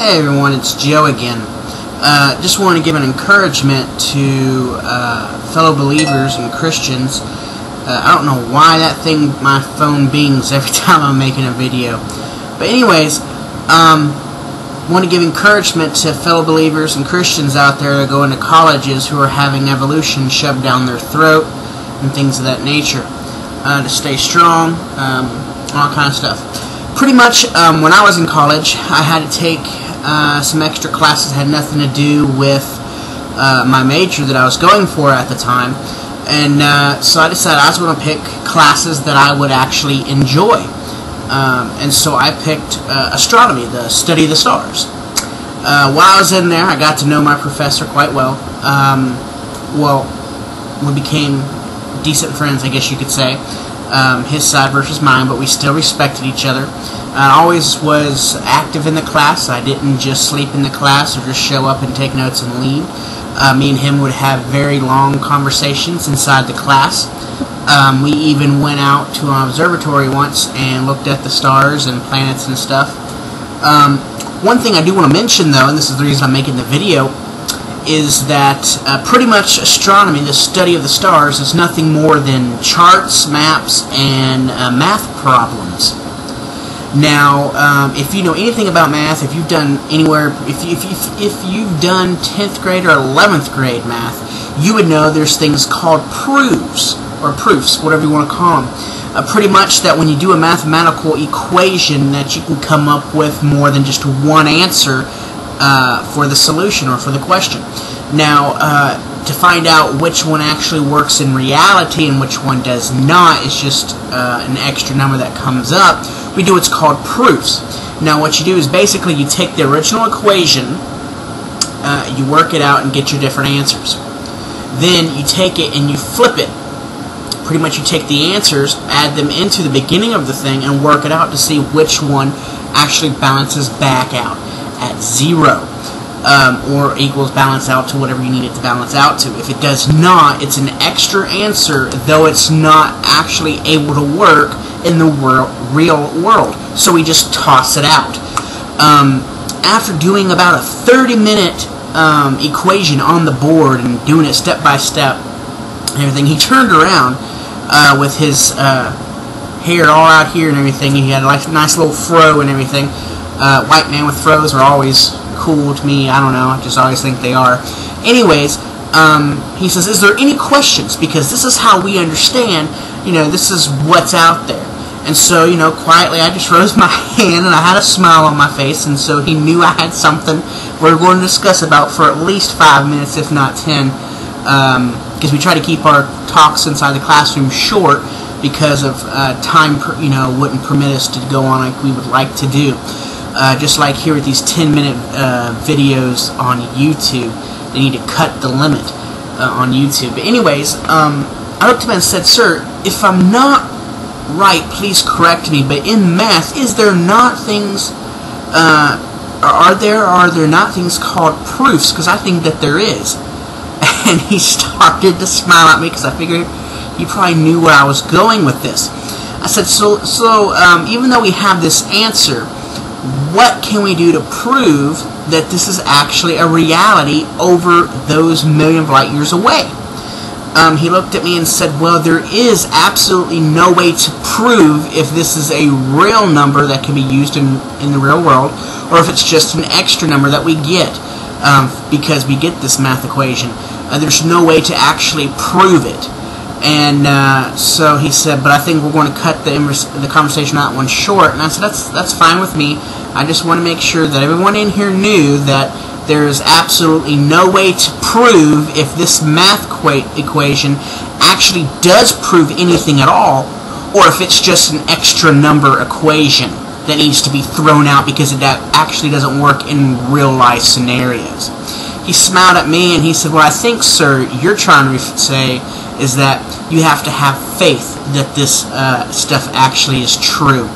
Hey everyone, it's Joe again. Just want to give an encouragement to fellow believers and Christians. I don't know why that thing, my phone bings every time I'm making a video. But anyways, want to give encouragement to fellow believers and Christians out there that go into colleges who are having evolution shoved down their throat and things of that nature. To stay strong, all kind of stuff. Pretty much, when I was in college, I had to take some extra classes that had nothing to do with my major that I was going for at the time. And so I decided I was going to pick classes that I would actually enjoy. And so I picked astronomy, the study of the stars. While I was in there, I got to know my professor quite well. We became decent friends, I guess you could say. His side versus mine, but we still respected each other. I always was active in the class. I didn't just sleep in the class or just show up and take notes and leave. Me and him would have very long conversations inside the class. We even went out to an observatory once and looked at the stars and planets and stuff. One thing I do want to mention, though, and this is the reason I'm making the video, is that pretty much astronomy, the study of the stars, is nothing more than charts, maps, and math problems. Now, if you know anything about math, if you've done anywhere, if you've done 10th grade or 11th grade math, you would know there's things called proofs, or proofs, whatever you want to call them. Pretty much that when you do a mathematical equation, that you can come up with more than just one answer for the solution or for the question. Now, to find out which one actually works in reality and which one does not is just an extra number that comes up. We do what's called proofs. Now, what you do is basically you take the original equation, you work it out and get your different answers. Then you take it and you flip it. Pretty much you take the answers, add them into the beginning of the thing, and work it out to see which one actually balances back out at 0. Or equals balance out to whatever you need it to balance out to. If it does not, it's an extra answer, though it's not actually able to work in the real world. So we just toss it out. After doing about a 30-minute equation on the board and doing it step by step and everything, he turned around with his hair all out here and everything. He had like a nice little fro and everything. White men with fros are always cool to me. I don't know. I just always think they are. Anyways, he says, "Is there any questions? Because this is how we understand. This is what's out there." And so, quietly, I just rose my hand and I had a smile on my face. And so he knew I had something we're going to discuss about for at least 5 minutes, if not 10, because we try to keep our talks inside the classroom short because of time, wouldn't permit us to go on like we would like to do. Just like here with these 10-minute videos on YouTube, they need to cut the limit on YouTube. But anyways, I looked at him and said, "Sir, if I'm not right, please correct me, but in math, is there not things, are there not things called proofs? Because I think that there is." And he started to smile at me because I figured he probably knew where I was going with this. I said, so even though we have this answer, what can we do to prove that this is actually a reality over those million of light years away? He looked at me and said, "Well, there is absolutely no way to prove if this is a real number that can be used in the real world, or if it's just an extra number that we get because we get this math equation. There's no way to actually prove it." And so he said, "But I think we're going to cut the conversation out one short." And I said, that's fine with me. I just want to make sure that everyone in here knew that there is absolutely no way to prove if this math equation actually does prove anything at all, or if it's just an extra number equation that needs to be thrown out because that actually doesn't work in real life scenarios. He smiled at me and he said, "Well, I think, sir, you're trying to say is that you have to have faith that this stuff actually is true."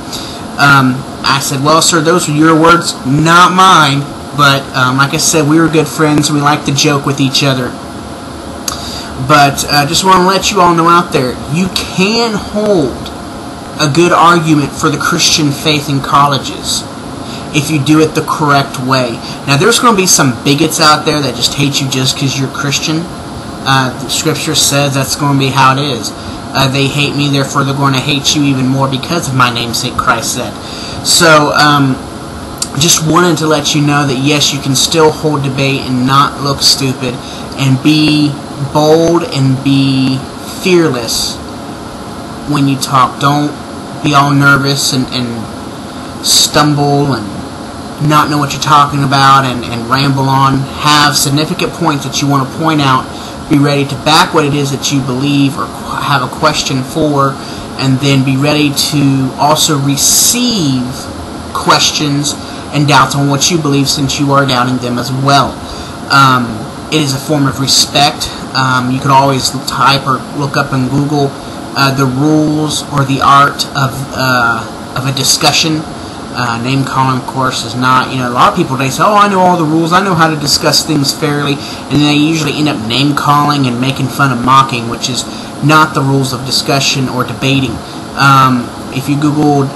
I said, "Well, sir, those were your words, not mine. But like I said, we were good friends and we like to joke with each other. But I just want to let you all know out there, you can hold a good argument for the Christian faith in colleges. if you do it the correct way. Now, there's going to be some bigots out there that just hate you just because you're Christian. The Scripture says that's going to be how it is. They hate me, therefore they're going to hate you even more because of my namesake, Christ said. So, just wanted to let you know that yes, you can still hold debate and not look stupid, and be bold and be fearless when you talk. Don't be all nervous and stumble and not know what you're talking about and ramble on. Have significant points that you want to point out. Be ready to back what it is that you believe or have a question for, and then be ready to also receive questions and doubts on what you believe, since you are doubting them as well. It is a form of respect. You could always type or look up in Google the rules or the art of a discussion. Name calling, of course, is not, a lot of people, they say, oh, I know all the rules, I know how to discuss things fairly, and they usually end up name calling and making fun of mocking, which is not the rules of discussion or debating. If you Googled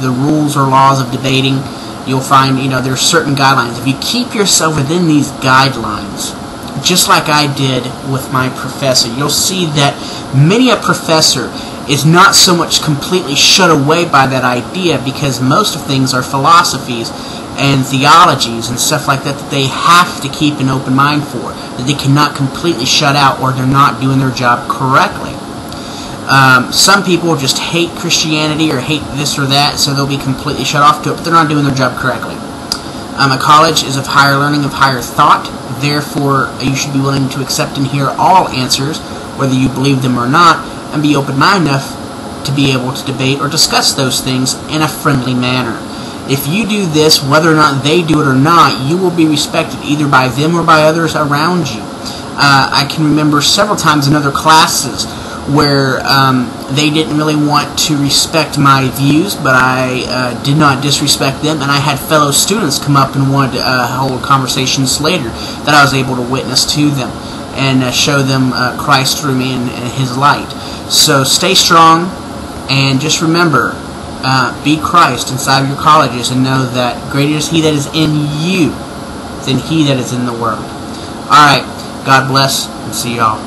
the rules or laws of debating, you'll find, there's certain guidelines. If you keep yourself within these guidelines, just like I did with my professor, you'll see that many a professor is not so much completely shut away by that idea, because most of things are philosophies and theologies and stuff like that they have to keep an open mind for, that they cannot completely shut out, or they're not doing their job correctly. Some people just hate Christianity or hate this or that, so they'll be completely shut off to it, but they're not doing their job correctly. A college is of higher learning, of higher thought. Therefore, you should be willing to accept and hear all answers, whether you believe them or not, and be open-minded enough to be able to debate or discuss those things in a friendly manner. If you do this, whether or not they do it or not, you will be respected either by them or by others around you. I can remember several times in other classes where they didn't really want to respect my views, but I did not disrespect them, and I had fellow students come up and wanted to hold conversations later that I was able to witness to them and show them Christ through me and His light. So stay strong, and just remember, be Christ inside of your colleges, and know that greater is He that is in you than he that is in the world. Alright, God bless, and see y'all.